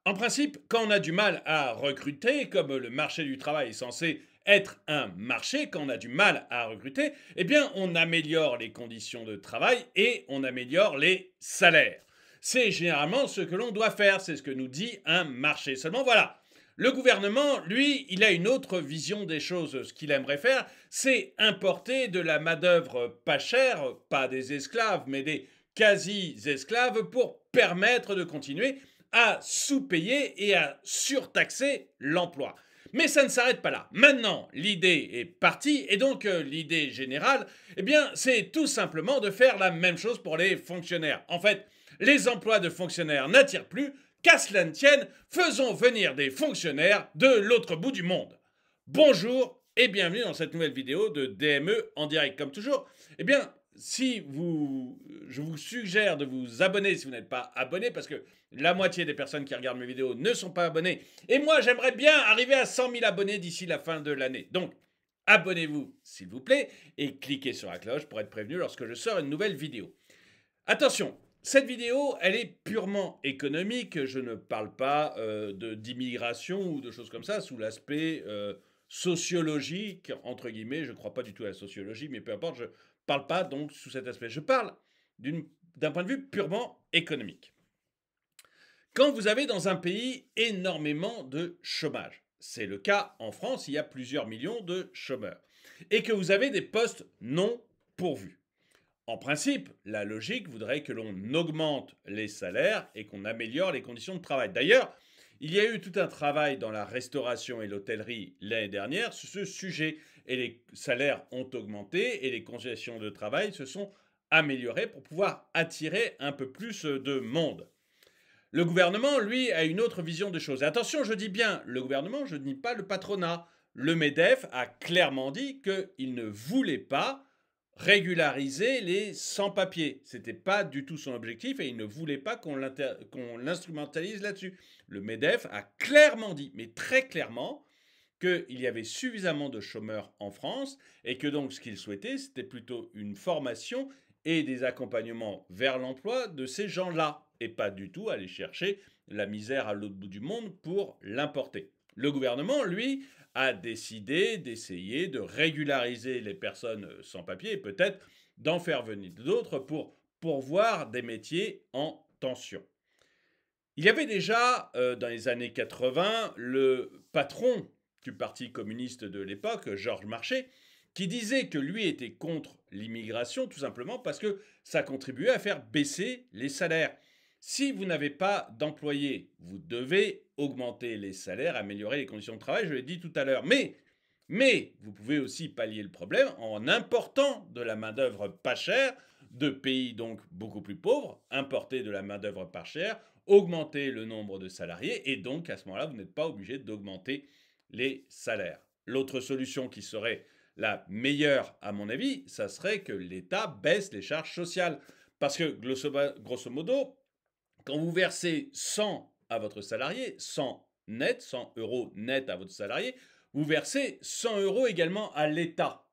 En principe, quand on a du mal à recruter, comme le marché du travail est censé être un marché, quand on a du mal à recruter, eh bien, on améliore les conditions de travail et on améliore les salaires. C'est généralement ce que l'on doit faire, c'est ce que nous dit un marché. Seulement voilà, le gouvernement, lui, il a une autre vision des choses. Ce qu'il aimerait faire, c'est importer de la main-d'œuvre pas chère, pas des esclaves, mais des quasi-esclaves pour permettre de continuer à sous-payer et à surtaxer l'emploi. Mais ça ne s'arrête pas là. Maintenant, l'idée est partie et donc l'idée générale, eh bien, c'est tout simplement de faire la même chose pour les fonctionnaires. En fait, les emplois de fonctionnaires n'attirent plus, qu'à cela ne tienne, faisons venir des fonctionnaires de l'autre bout du monde. Bonjour et bienvenue dans cette nouvelle vidéo de DME en direct. Comme toujours, eh bien, je vous suggère de vous abonner si vous n'êtes pas abonné, parce que la moitié des personnes qui regardent mes vidéos ne sont pas abonnées. Et moi, j'aimerais bien arriver à 100 000 abonnés d'ici la fin de l'année. Donc, abonnez-vous, s'il vous plaît, et cliquez sur la cloche pour être prévenu lorsque je sors une nouvelle vidéo. Attention, cette vidéo, elle est purement économique. Je ne parle pas d'immigration ou de choses comme ça sous l'aspect sociologique, entre guillemets. Je ne crois pas du tout à la sociologie, mais peu importe, je ne parle pas donc sous cet aspect. Je parle d'un point de vue purement économique. Quand vous avez dans un pays énormément de chômage, c'est le cas en France, il y a plusieurs millions de chômeurs, et que vous avez des postes non pourvus. En principe, la logique voudrait que l'on augmente les salaires et qu'on améliore les conditions de travail. D'ailleurs, il y a eu tout un travail dans la restauration et l'hôtellerie l'année dernière sur ce sujet, et les salaires ont augmenté et les conditions de travail se sont améliorées pour pouvoir attirer un peu plus de monde. Le gouvernement, lui, a une autre vision des choses. Et attention, je dis bien le gouvernement, je ne dis pas le patronat. Le MEDEF a clairement dit qu'il ne voulait pas régulariser les sans-papiers. Ce n'était pas du tout son objectif et il ne voulait pas qu'on l'instrumentalise là-dessus. Le MEDEF a clairement dit, mais très clairement, qu'il y avait suffisamment de chômeurs en France et que donc ce qu'il souhaitait, c'était plutôt une formation et des accompagnements vers l'emploi de ces gens-là, et pas du tout aller chercher la misère à l'autre bout du monde pour l'importer. Le gouvernement, lui, a décidé d'essayer de régulariser les personnes sans papier et peut-être d'en faire venir d'autres pour pourvoir des métiers en tension. Il y avait déjà, dans les années 80, le patron du Parti communiste de l'époque, Georges Marchais, qui disait que lui était contre l'immigration tout simplement parce que ça contribuait à faire baisser les salaires. Si vous n'avez pas d'employés, vous devez augmenter les salaires, améliorer les conditions de travail, je l'ai dit tout à l'heure. Mais vous pouvez aussi pallier le problème en important de la main-d'œuvre pas chère de pays donc beaucoup plus pauvres, importer de la main-d'œuvre pas chère, augmenter le nombre de salariés et donc à ce moment-là, vous n'êtes pas obligé d'augmenter les salaires. L'autre solution qui serait la meilleure, à mon avis, ça serait que l'État baisse les charges sociales. Parce que, grosso modo, quand vous versez 100 à votre salarié, 100 net, 100 euros net à votre salarié, vous versez 100 euros également à l'État,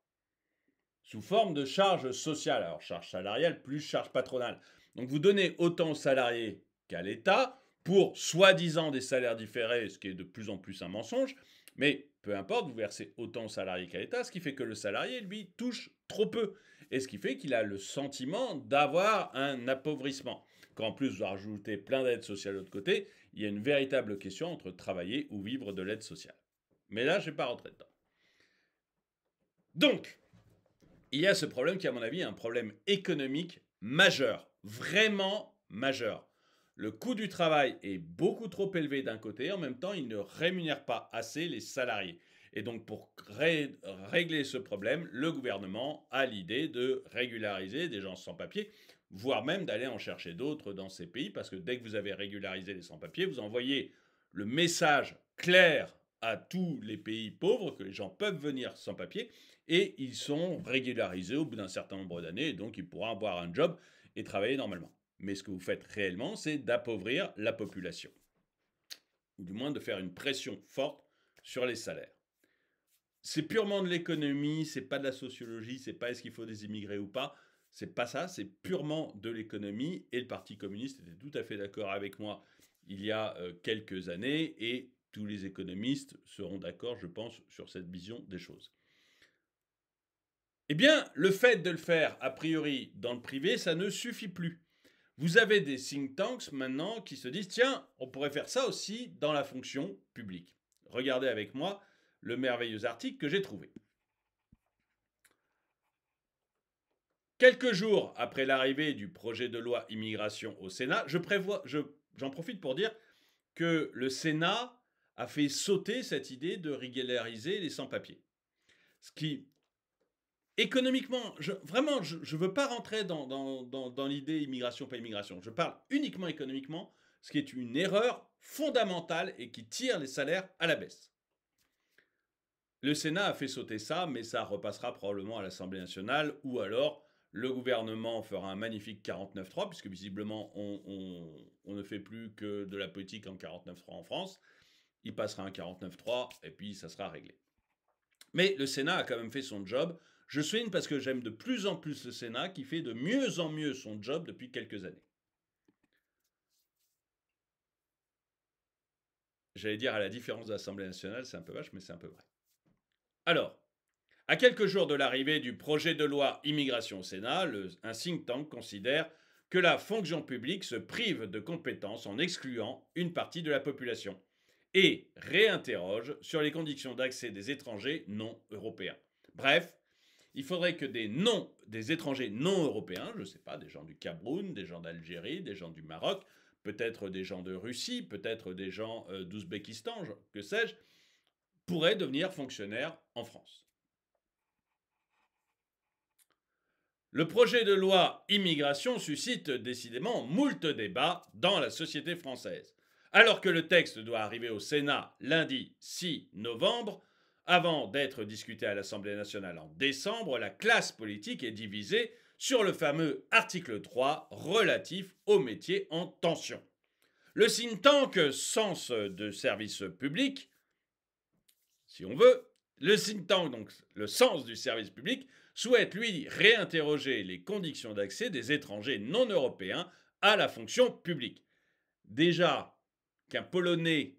sous forme de charges sociales. Alors, charge salariale plus charge patronale. Donc, vous donnez autant aux salariés qu'à l'État pour soi-disant des salaires différés, ce qui est de plus en plus un mensonge. Mais peu importe, vous versez autant aux salariés qu'à l'État, ce qui fait que le salarié, lui, touche trop peu. Et ce qui fait qu'il a le sentiment d'avoir un appauvrissement. Quand en plus vous rajoutez plein d'aides sociales de l'autre côté, il y a une véritable question entre travailler ou vivre de l'aide sociale. Mais là, je ne vais pas rentrer dedans. Donc, il y a ce problème qui, à mon avis, est un problème économique majeur, vraiment majeur. Le coût du travail est beaucoup trop élevé d'un côté, en même temps, il ne rémunère pas assez les salariés. Et donc, pour régler ce problème, le gouvernement a l'idée de régulariser des gens sans papier, voire même d'aller en chercher d'autres dans ces pays, parce que dès que vous avez régularisé les sans-papiers, vous envoyez le message clair à tous les pays pauvres que les gens peuvent venir sans papier et ils sont régularisés au bout d'un certain nombre d'années, et donc ils pourront avoir un job et travailler normalement. Mais ce que vous faites réellement, c'est d'appauvrir la population, ou du moins de faire une pression forte sur les salaires. C'est purement de l'économie, c'est pas de la sociologie, c'est pas est-ce qu'il faut des immigrés ou pas, c'est pas ça, c'est purement de l'économie, et le Parti communiste était tout à fait d'accord avec moi il y a quelques années, et tous les économistes seront d'accord, je pense, sur cette vision des choses. Eh bien, le fait de le faire, a priori, dans le privé, ça ne suffit plus. Vous avez des think tanks maintenant qui se disent, tiens, on pourrait faire ça aussi dans la fonction publique. Regardez avec moi le merveilleux article que j'ai trouvé. Quelques jours après l'arrivée du projet de loi immigration au Sénat, j'en profite pour dire que le Sénat a fait sauter cette idée de régulariser les sans-papiers. Ce qui, économiquement, je ne veux pas rentrer dans l'idée immigration, pas immigration. Je parle uniquement économiquement, ce qui est une erreur fondamentale et qui tire les salaires à la baisse. Le Sénat a fait sauter ça, mais ça repassera probablement à l'Assemblée nationale, ou alors le gouvernement fera un magnifique 49.3, puisque visiblement on ne fait plus que de la politique en 49.3 en France. Il passera un 49.3 et puis ça sera réglé. Mais le Sénat a quand même fait son job. Je souligne parce que j'aime de plus en plus le Sénat qui fait de mieux en mieux son job depuis quelques années. J'allais dire à la différence de l'Assemblée nationale, c'est un peu vache, mais c'est un peu vrai. Alors, à quelques jours de l'arrivée du projet de loi immigration au Sénat, un think tank considère que la fonction publique se prive de compétences en excluant une partie de la population et réinterroge sur les conditions d'accès des étrangers non européens. Bref, il faudrait que des étrangers non européens, je ne sais pas, des gens du Cameroun, des gens d'Algérie, des gens du Maroc, peut-être des gens de Russie, peut-être des gens d'Ouzbékistan, que sais-je, pourraient devenir fonctionnaires en France. Le projet de loi immigration suscite décidément moult débats dans la société française. Alors que le texte doit arriver au Sénat lundi 6 novembre, avant d'être discuté à l'Assemblée nationale en décembre, la classe politique est divisée sur le fameux article 3 relatif aux métiers en tension. Le think tank Sens de service public, si on veut, le think tank, donc le sens du service public, souhaite, lui, réinterroger les conditions d'accès des étrangers non européens à la fonction publique. Déjà, qu'un Polonais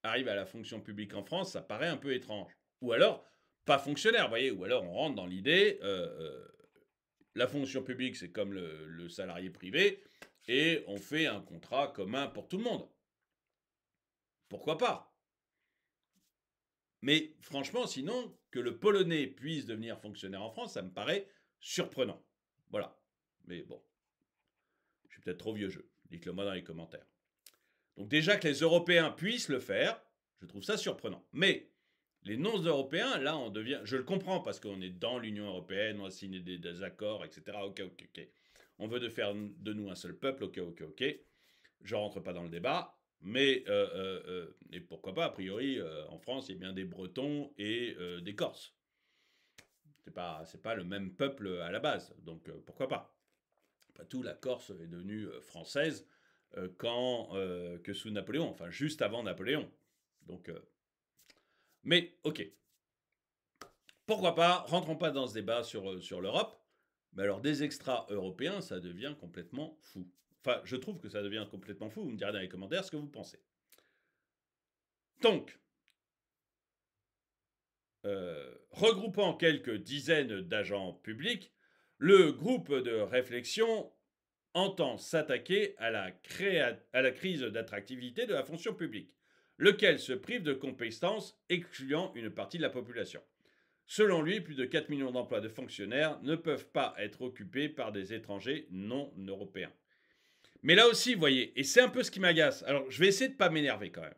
arrive à la fonction publique en France, ça paraît un peu étrange. Ou alors, pas fonctionnaire, vous voyez, ou alors on rentre dans l'idée, la fonction publique, c'est comme le salarié privé, et on fait un contrat commun pour tout le monde. Pourquoi pas ? Mais franchement, sinon, que le Polonais puisse devenir fonctionnaire en France, ça me paraît surprenant. Voilà. Mais bon, je suis peut-être trop vieux jeu. Dites-le moi dans les commentaires. Donc déjà que les Européens puissent le faire, je trouve ça surprenant. Mais les non-Européens, là, on devient... Je le comprends parce qu'on est dans l'Union européenne, on a signé des accords, etc. Ok. On veut faire de nous un seul peuple, ok. Je ne rentre pas dans le débat. Mais, et pourquoi pas, a priori, en France, il y a bien des Bretons et des Corses. C'est pas le même peuple à la base, donc pourquoi pas. Après tout, la Corse est devenue française que sous Napoléon, enfin juste avant Napoléon. Donc, mais ok. Pourquoi pas, rentrons pas dans ce débat sur l'Europe, mais alors des extra-européens, ça devient complètement fou. Enfin, je trouve que ça devient complètement fou. Vous me direz dans les commentaires ce que vous pensez. Donc, regroupant quelques dizaines d'agents publics, le groupe de réflexion entend s'attaquer à la crise d'attractivité de la fonction publique, lequel se prive de compétences excluant une partie de la population. Selon lui, plus de 4 millions d'emplois de fonctionnaires ne peuvent pas être occupés par des étrangers non européens. Mais là aussi, vous voyez, et c'est un peu ce qui m'agace. Alors, je vais essayer de ne pas m'énerver quand même.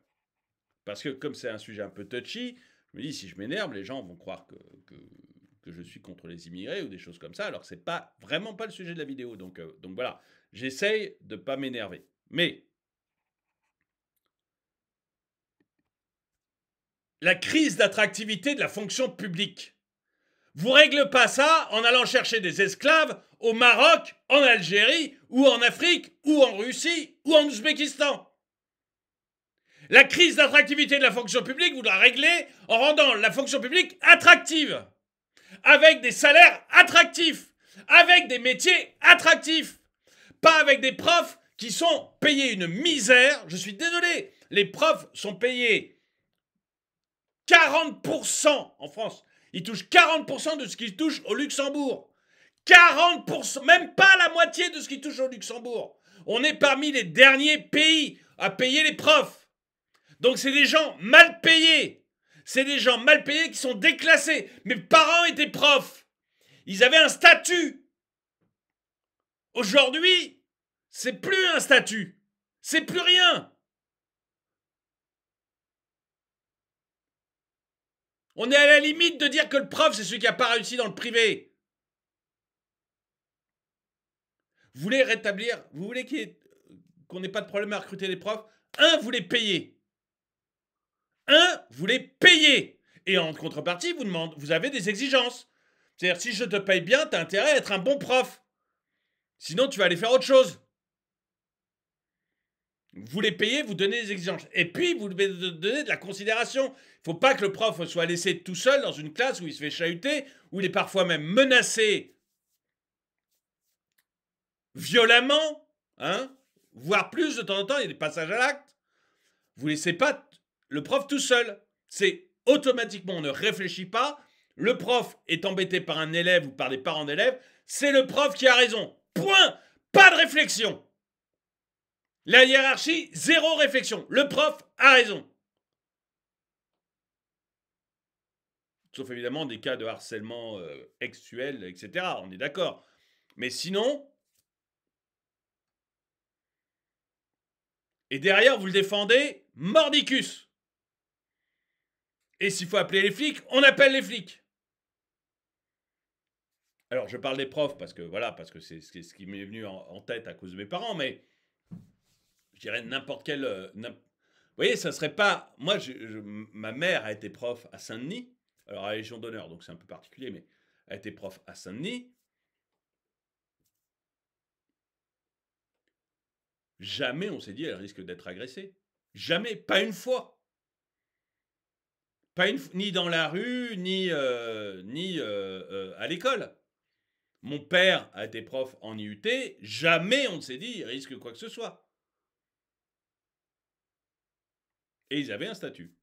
Parce que comme c'est un sujet un peu touchy, je me dis, si je m'énerve, les gens vont croire que je suis contre les immigrés ou des choses comme ça, alors que ce n'est vraiment pas le sujet de la vidéo. Donc voilà, j'essaye de ne pas m'énerver. Mais la crise d'attractivité de la fonction publique, vous ne réglez pas ça en allant chercher des esclaves au Maroc, en Algérie, ou en Afrique, ou en Russie, ou en Ouzbékistan. La crise d'attractivité de la fonction publique, vous la réglez en rendant la fonction publique attractive, avec des salaires attractifs, avec des métiers attractifs, pas avec des profs qui sont payés une misère. Je suis désolé, les profs sont payés 40% en France. Ils touchent 40% de ce qu'ils touchent au Luxembourg. 40%, même pas la moitié de ce qu'ils touchent au Luxembourg. On est parmi les derniers pays à payer les profs. Donc c'est des gens mal payés. C'est des gens mal payés qui sont déclassés. Mes parents étaient profs. Ils avaient un statut. Aujourd'hui, c'est plus un statut. C'est plus rien. On est à la limite de dire que le prof, c'est celui qui n'a pas réussi dans le privé. Vous voulez rétablir, vous voulez qu'on n'ait pas de problème à recruter les profs? Vous les payez. Vous les payez. Et en contrepartie, vous avez des exigences. C'est-à-dire, si je te paye bien, tu as intérêt à être un bon prof. Sinon, tu vas aller faire autre chose. Vous les payez, vous donnez des exigences. Et puis, vous devez donner de la considération. Il ne faut pas que le prof soit laissé tout seul dans une classe où il se fait chahuter, où il est parfois même menacé violemment, voire plus de temps en temps, il y a des passages à l'acte. Vous ne laissez pas le prof tout seul. C'est automatiquement, on ne réfléchit pas. Le prof est embêté par un élève ou par des parents d'élèves. C'est le prof qui a raison. Point. Pas de réflexion. La hiérarchie, zéro réflexion. Le prof a raison. Sauf évidemment des cas de harcèlement sexuel, etc. On est d'accord. Mais sinon... Et derrière, vous le défendez, mordicus. Et s'il faut appeler les flics, on appelle les flics. Alors, je parle des profs parce que c'est ce qui m'est venu en tête à cause de mes parents, mais je dirais n'importe quel... vous voyez, ça serait pas... Moi, ma mère a été prof à Saint-Denis, alors à la Légion d'honneur, donc c'est un peu particulier, mais elle a été prof à Saint-Denis. Jamais on s'est dit elle risque d'être agressée. Jamais, pas une fois. Ni dans la rue, ni à l'école. Mon père a été prof en IUT, jamais on ne s'est dit il risque quoi que ce soit. Et ils avaient un statut.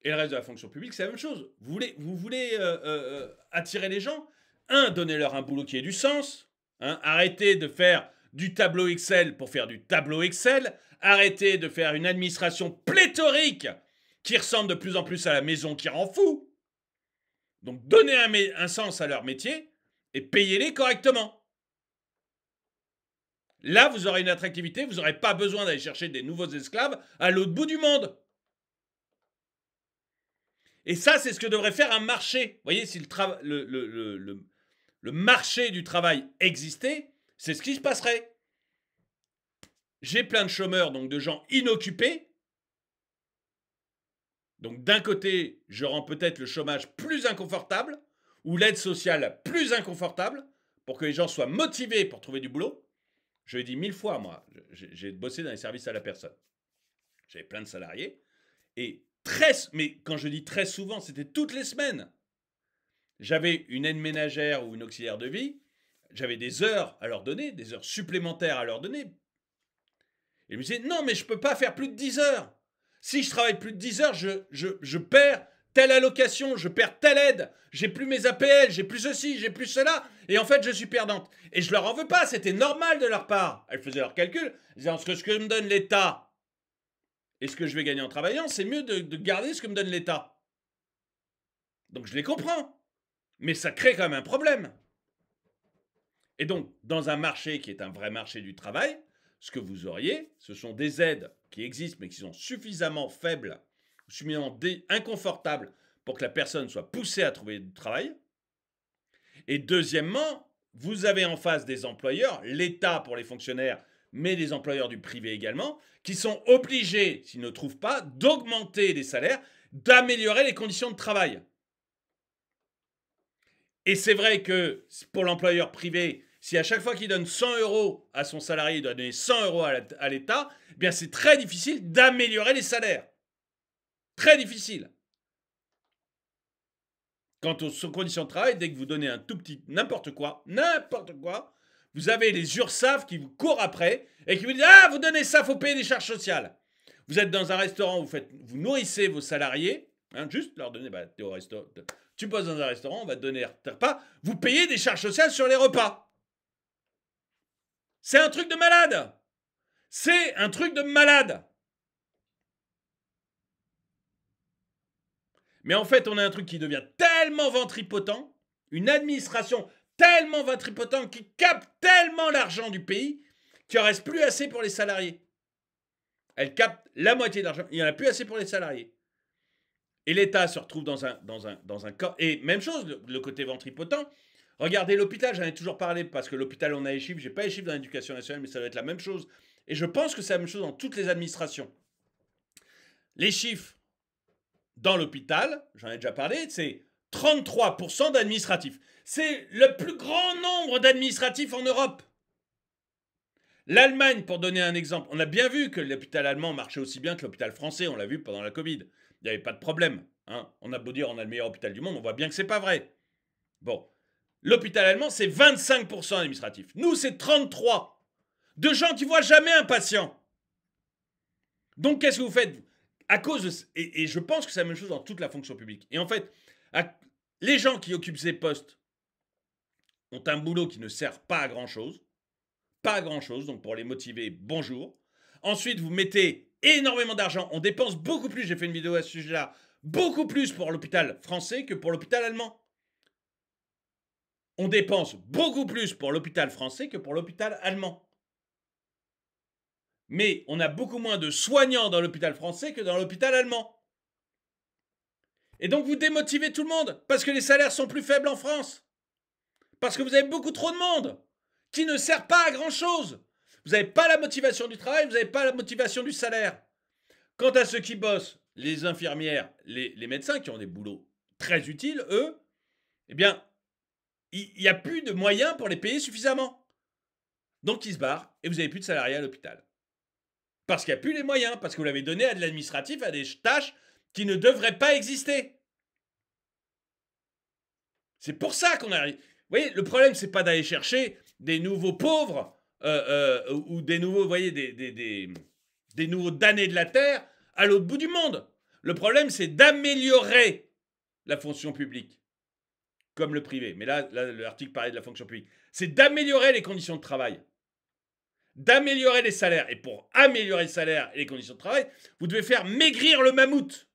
Et le reste de la fonction publique, c'est la même chose. Vous voulez attirer les gens? Donnez-leur un boulot qui ait du sens. Arrêtez de faire du tableau Excel pour faire du tableau Excel. Arrêtez de faire une administration pléthorique qui ressemble de plus en plus à la maison qui rend fou. Donc donnez un sens à leur métier et payez-les correctement. Là, vous aurez une attractivité, vous n'aurez pas besoin d'aller chercher des nouveaux esclaves à l'autre bout du monde. Et ça, c'est ce que devrait faire un marché. Vous voyez, si le marché du travail existait, c'est ce qui se passerait. J'ai plein de chômeurs, donc de gens inoccupés. Donc d'un côté, je rends peut-être le chômage plus inconfortable, ou l'aide sociale plus inconfortable, pour que les gens soient motivés pour trouver du boulot. Je l'ai dit 1000 fois, moi, j'ai bossé dans les services à la personne. J'avais plein de salariés. Mais quand je dis très souvent, c'était toutes les semaines. J'avais une aide ménagère ou une auxiliaire de vie. J'avais des heures à leur donner, des heures supplémentaires à leur donner. Et je me disais, non, mais je ne peux pas faire plus de 10 heures. Si je travaille plus de 10 heures, je perds telle allocation, je perds telle aide, j'ai plus mes APL, j'ai plus ceci, j'ai plus cela, et en fait je suis perdante. Et je leur en veux pas, c'était normal de leur part. Elles faisaient leurs calculs, elles disaient, ce que me donne l'État et ce que je vais gagner en travaillant, c'est mieux de garder ce que me donne l'État. Donc je les comprends, mais ça crée quand même un problème. Et donc, dans un marché qui est un vrai marché du travail, ce que vous auriez, ce sont des aides qui existent, mais qui sont suffisamment faibles, suffisamment inconfortables pour que la personne soit poussée à trouver du travail. Et deuxièmement, vous avez en face des employeurs, l'État pour les fonctionnaires, mais les employeurs du privé également, qui sont obligés, s'ils ne trouvent pas, d'augmenter les salaires, d'améliorer les conditions de travail. Et c'est vrai que pour l'employeur privé, si à chaque fois qu'il donne 100 euros à son salarié, il doit donner 100 euros à l'État, eh bien c'est très difficile d'améliorer les salaires. Très difficile. Quant aux conditions de travail, dès que vous donnez un tout petit n'importe quoi, vous avez les URSSAF qui vous courent après et qui vous disent « Ah, vous donnez ça, faut payer des charges sociales ». Vous êtes dans un restaurant, vous nourrissez vos salariés, hein, juste leur donner, bah, t'es au restaurant, tu bosses dans un restaurant, on va te donner tes repas, vous payez des charges sociales sur les repas. C'est un truc de malade. C'est un truc de malade. Mais en fait, on a un truc qui devient tellement ventripotent, une administration tellement ventripotente qui capte tellement l'argent du pays qu'il n'en reste plus assez pour les salariés. Elle capte la moitié d'argent, il n'y en a plus assez pour les salariés. Et l'État se retrouve dans un corps. Et même chose, le côté ventripotent. Regardez l'hôpital, j'en ai toujours parlé parce que l'hôpital, on a les chiffres. Je n'ai pas les chiffres dans l'éducation nationale, mais ça doit être la même chose. Et je pense que c'est la même chose dans toutes les administrations. Les chiffres dans l'hôpital, j'en ai déjà parlé, c'est 33% d'administratifs. C'est le plus grand nombre d'administratifs en Europe. L'Allemagne, pour donner un exemple, on a bien vu que l'hôpital allemand marchait aussi bien que l'hôpital français, on l'a vu pendant la Covid. Il n'y avait pas de problème. Hein. On a beau dire on a le meilleur hôpital du monde, on voit bien que c'est pas vrai. Bon. L'hôpital allemand, c'est 25% administratif. Nous, c'est 33%. De gens qui ne voient jamais un patient. Donc, qu'est-ce que vous faites? À cause de... Et je pense que c'est la même chose dans toute la fonction publique. Et en fait, les gens qui occupent ces postes ont un boulot qui ne sert pas à grand-chose. Pas à grand-chose, donc pour les motiver, bonjour. Ensuite, vous mettez énormément d'argent. On dépense beaucoup plus, j'ai fait une vidéo à ce sujet-là, beaucoup plus pour l'hôpital français que pour l'hôpital allemand. On dépense beaucoup plus pour l'hôpital français que pour l'hôpital allemand. Mais on a beaucoup moins de soignants dans l'hôpital français que dans l'hôpital allemand. Et donc vous démotivez tout le monde, parce que les salaires sont plus faibles en France. Parce que vous avez beaucoup trop de monde qui ne sert pas à grand-chose. Vous n'avez pas la motivation du travail, vous n'avez pas la motivation du salaire. Quant à ceux qui bossent, les infirmières, les médecins qui ont des boulots très utiles, eux, eh bien, il n'y a plus de moyens pour les payer suffisamment. Donc ils se barrent et vous n'avez plus de salariés à l'hôpital. Parce qu'il n'y a plus les moyens, parce que vous l'avez donné à de l'administratif, à des tâches qui ne devraient pas exister. C'est pour ça qu'on arrive. Vous voyez, le problème, c'est pas d'aller chercher des nouveaux pauvres ou des nouveaux, vous voyez, des nouveaux damnés de la terre à l'autre bout du monde. Le problème, c'est d'améliorer la fonction publique, comme le privé. Mais là l'article parlait de la fonction publique. C'est d'améliorer les conditions de travail, d'améliorer les salaires. Et pour améliorer les salaires et les conditions de travail, vous devez faire maigrir le mammouth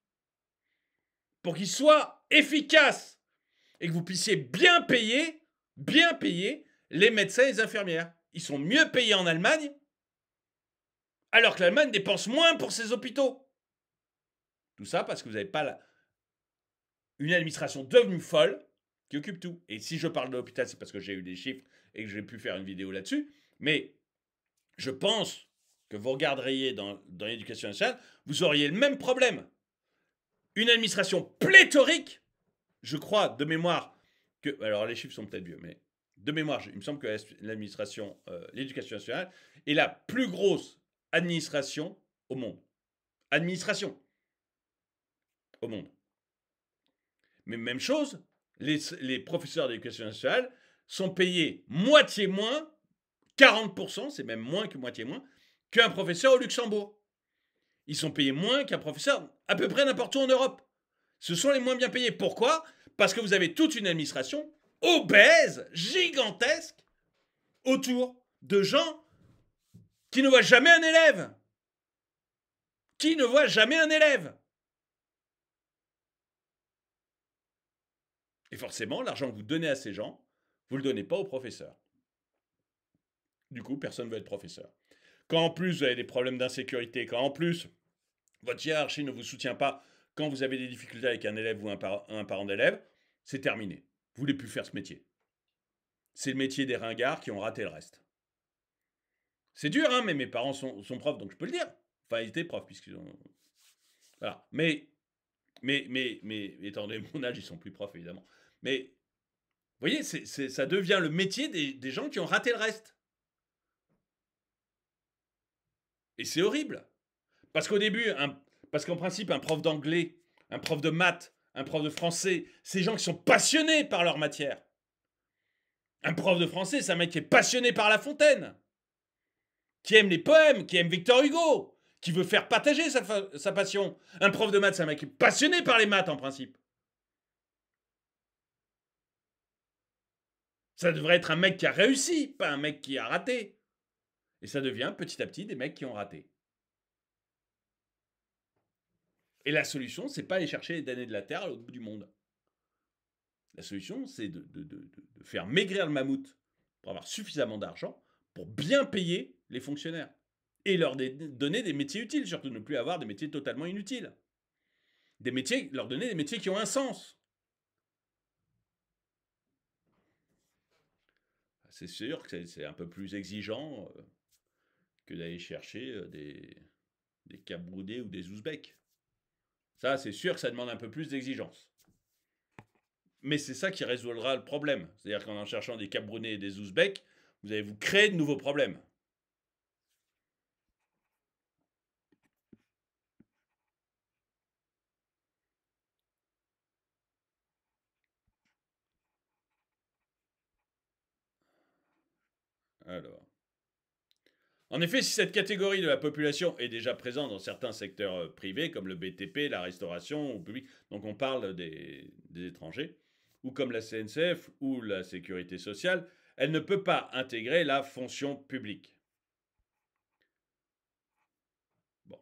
pour qu'il soit efficace et que vous puissiez bien payer les médecins et les infirmières. Ils sont mieux payés en Allemagne, alors que l'Allemagne dépense moins pour ses hôpitaux. Tout ça parce que vous n'avez pas une administration devenue folle qui occupe tout. Et si je parle de l'hôpital, c'est parce que j'ai eu des chiffres et que j'ai pu faire une vidéo là-dessus. Mais je pense que vous regarderiez dans l'éducation nationale, vous auriez le même problème. Une administration pléthorique, je crois, de mémoire, que... Alors les chiffres sont peut-être vieux, mais de mémoire, il me semble que l'administration, l'éducation nationale est la plus grosse administration au monde. Administration au monde. Mais même chose, les professeurs d'éducation nationale sont payés moitié moins, 40%, c'est même moins que moitié moins, qu'un professeur au Luxembourg. Ils sont payés moins qu'un professeur à peu près n'importe où en Europe. Ce sont les moins bien payés. Pourquoi? Parce que vous avez toute une administration obèse, gigantesque, autour de gens qui ne voient jamais un élève. Qui ne voient jamais un élève. Et forcément, l'argent que vous donnez à ces gens, vous ne le donnez pas aux professeurs. Du coup, personne ne veut être professeur. Quand en plus vous avez des problèmes d'insécurité, quand en plus votre hiérarchie ne vous soutient pas, quand vous avez des difficultés avec un élève ou un parent d'élève, c'est terminé. Vous ne voulez plus faire ce métier. C'est le métier des ringards qui ont raté le reste. C'est dur, hein, mais mes parents sont profs, donc je peux le dire. Enfin, ils étaient profs, puisqu'ils ont... Voilà. Mais étant donné mon âge, ils sont plus profs, évidemment. Mais, vous voyez, ça devient le métier des gens qui ont raté le reste. Et c'est horrible. Parce qu'au début, parce qu'en principe, un prof d'anglais, un prof de maths, un prof de français, c'est des gens qui sont passionnés par leur matière. Un prof de français, c'est un mec qui est passionné par La Fontaine, qui aime les poèmes, qui aime Victor Hugo, qui veut faire partager sa passion. Un prof de maths, c'est un mec qui est passionné par les maths en principe. Ça devrait être un mec qui a réussi, pas un mec qui a raté. Et ça devient petit à petit des mecs qui ont raté. Et la solution, c'est pas aller chercher les damnés de la Terre à l'autre bout du monde. La solution, c'est de faire maigrir le mammouth pour avoir suffisamment d'argent pour bien payer les fonctionnaires. Et leur donner des métiers utiles, surtout ne plus avoir des métiers totalement inutiles. Leur donner des métiers qui ont un sens. C'est sûr que c'est un peu plus exigeant que d'aller chercher des Cabroudés ou des Ouzbeks. Ça, c'est sûr que ça demande un peu plus d'exigence. Mais c'est ça qui résolvera le problème. C'est-à-dire qu'en cherchant des Camerounais et des Ouzbeks, vous allez vous créer de nouveaux problèmes. Alors. En effet, si cette catégorie de la population est déjà présente dans certains secteurs privés, comme le BTP, la restauration ou public, donc on parle des étrangers, ou comme la CNCF ou la sécurité sociale, elle ne peut pas intégrer la fonction publique. Bon.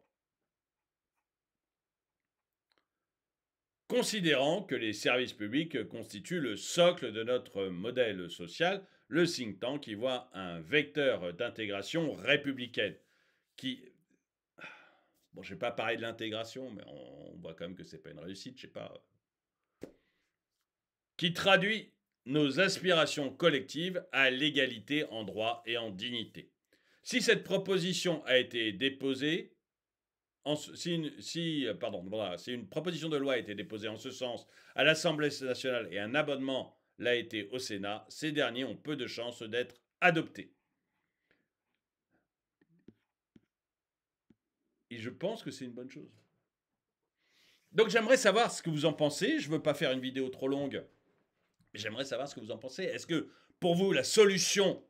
Considérant que les services publics constituent le socle de notre modèle social, le think tank y voit un vecteur d'intégration républicaine qui... Bon, je ne vais pas parler de l'intégration, mais on voit quand même que c'est pas une réussite, je sais pas. Qui traduit nos aspirations collectives à l'égalité en droit et en dignité. Si cette proposition a été déposée, si une proposition de loi a été déposée en ce sens à l'Assemblée nationale et un abonnement l'a été au Sénat, ces derniers ont peu de chances d'être adoptés. Et je pense que c'est une bonne chose. Donc j'aimerais savoir ce que vous en pensez. Je ne veux pas faire une vidéo trop longue, mais j'aimerais savoir ce que vous en pensez. Est-ce que pour vous, la solution,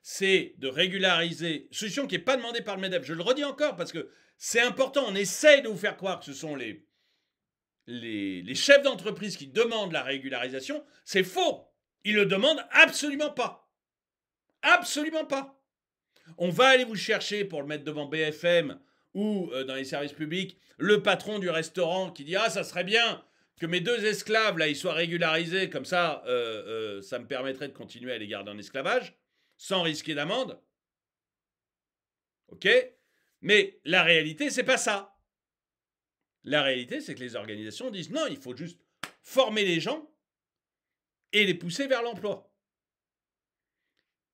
c'est de régulariser, solution qui n'est pas demandée par le MEDEF, je le redis encore parce que c'est important, on essaye de vous faire croire que ce sont les chefs d'entreprise qui demandent la régularisation, c'est faux. Ils ne le demandent absolument pas. Absolument pas. On va aller vous chercher pour le mettre devant BFM ou dans les services publics, le patron du restaurant qui dit « Ah, ça serait bien que mes 2 esclaves, là, ils soient régularisés, comme ça, ça me permettrait de continuer à les garder en esclavage, sans risquer d'amende. » Ok ? Mais la réalité, c'est pas ça. La réalité, c'est que les organisations disent « Non, il faut juste former les gens et les pousser vers l'emploi. »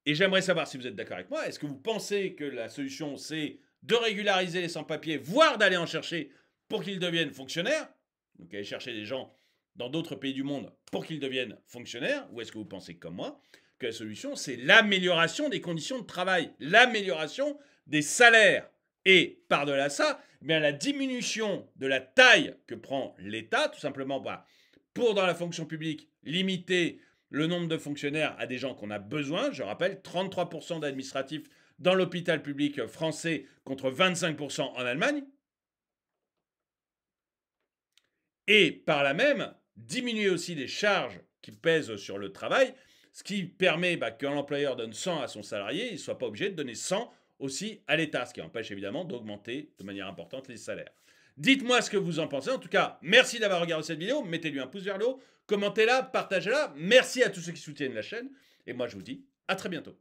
Et j'aimerais savoir si vous êtes d'accord avec moi. Est-ce que vous pensez que la solution, c'est de régulariser les sans-papiers, voire d'aller en chercher pour qu'ils deviennent fonctionnaires? Donc aller chercher des gens dans d'autres pays du monde pour qu'ils deviennent fonctionnaires? Ou est-ce que vous pensez comme moi que la solution, c'est l'amélioration des conditions de travail, l'amélioration des salaires? Et par-delà ça, eh bien, la diminution de la taille que prend l'État, tout simplement pour, dans la fonction publique, limiter le nombre de fonctionnaires à des gens qu'on a besoin. Je rappelle, 33% d'administratifs dans l'hôpital public français contre 25% en Allemagne. Et par là même, diminuer aussi les charges qui pèsent sur le travail, ce qui permet que l'employeur donne 100 à son salarié, il ne soit pas obligé de donner 100 aussi à l'État, ce qui empêche évidemment d'augmenter de manière importante les salaires. Dites-moi ce que vous en pensez. En tout cas, merci d'avoir regardé cette vidéo. Mettez-lui un pouce vers le haut, commentez-la, partagez-la. Merci à tous ceux qui soutiennent la chaîne. Et moi, je vous dis à très bientôt.